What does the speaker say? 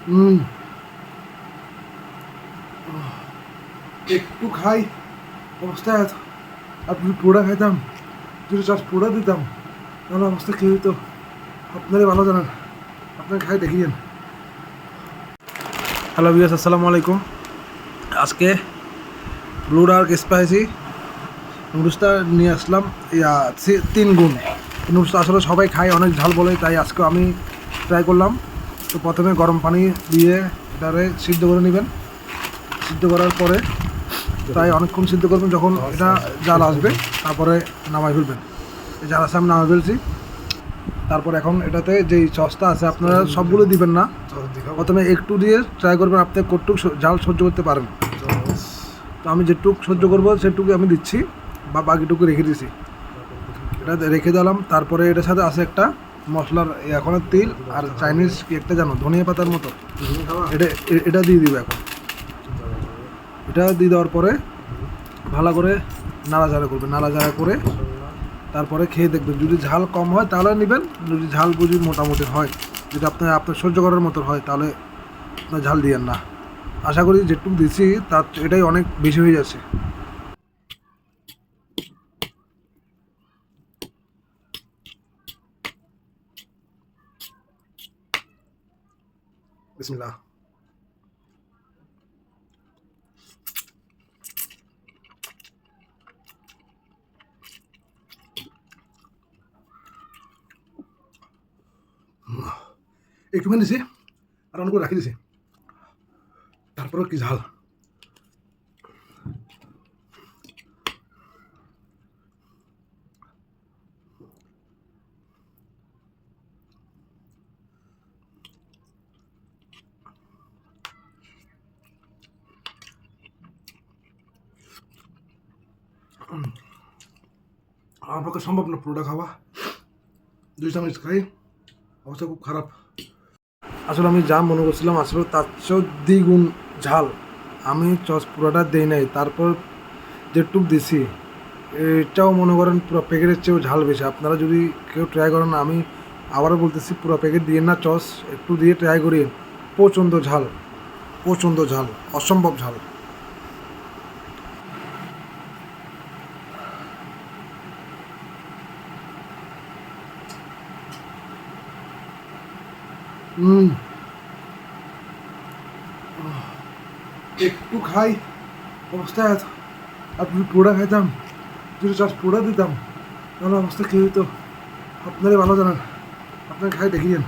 হুম, একটু খাই অবস্থায় আর যদি পোড়া খাইতাম, যদি চাষ পোড়া দিতাম তাহলে অবস্থা কী হইতো আপনারাই ভালো জানেন। আপনার খাই দেখিয়েন। হ্যালো বিয়াস, আসসালামু আলাইকুম। আজকে ব্লু ডার্ক স্পাইসি নুডলসটা নিয়ে আসলাম। 3 গুণ নুডলসটা আসলে সবাই খায়, অনেক ঝাল বলে, তাই আজকে আমি ট্রাই করলাম। তো প্রথমে গরম পানি দিয়ে এটারে সিদ্ধ করে নেবেন। সিদ্ধ করার পরে প্রায় অনেকক্ষণ সিদ্ধ করবেন, যখন এটা জাল আসবে তারপরে নামাই ফেলবেন। এই জাল আসে আমি নামাই ফেলছি। তারপর এখন এটাতে যেই সসটা আছে আপনারা সবগুলো দিবেন না, প্রথমে একটু দিয়ে ট্রাই করবেন আপনি কতটুকু ঝাল সহ্য করতে পারেন। তো আমি যেটুকু সহ্য করবো সেটুকু আমি দিচ্ছি, বা বাকিটুকু রেখে দিয়েছি। এটা রেখে দিলাম। তারপরে এটার সাথে আছে একটা মশলার এখন তিল আর চাইনিজ কি একটা জানো ধনিয়া পাতার মতো, এটা এটা দিয়ে দিবে। এখন এটা দিয়ে দেওয়ার পরে ভালো করে নাড়াচাড়া করবে, নাড়াচাড়া করে তারপরে খেয়ে দেখবেন। যদি ঝাল কম হয় তাহলে নেবেন, যদি ঝাল বুঝি মোটামুটি হয়, যদি আপনার সহ্য করার মতো হয় তাহলে আপনার ঝাল দিয়েন না। আশা করি যেটুকু দিচ্ছি তার এটাই অনেক বেশি হয়ে যাচ্ছে। বিসমিল্লাহ। একটুখানি দিছি আর অনেক করে রাখি দিছি, তারপরে কি ঝাল। আমার পক্ষে সম্ভব না পুরোটা খাওয়া, 2 চামচ খাই, অবস্থা খুব খারাপ। আসলে আমি যা মনে করছিলাম আসলে তার চেয়েও দ্বিগুণ ঝাল। আমি পুরোটা দেই নাই, তারপর যেটুক দিছি এটাও মনে করেন পুরো প্যাকেটের চেয়েও ঝাল বেশি। আপনারা যদি কেউ ট্রাই করেন, আমি আবারও বলতেছি পুরো প্যাকেট দিয়ে না, একটু দিয়ে ট্রাই করিন। প্রচণ্ড ঝাল, প্রচণ্ড ঝাল, অসম্ভব ঝাল। হুম, একটু খাই অবস্থায় আর যদি পোড়া খাইতাম, যদি চাষ পোড়া দিতাম তাহলে অবস্থা কী হইতো আপনারাই ভালো জানেন। আপনার খাই দেখিয়েন।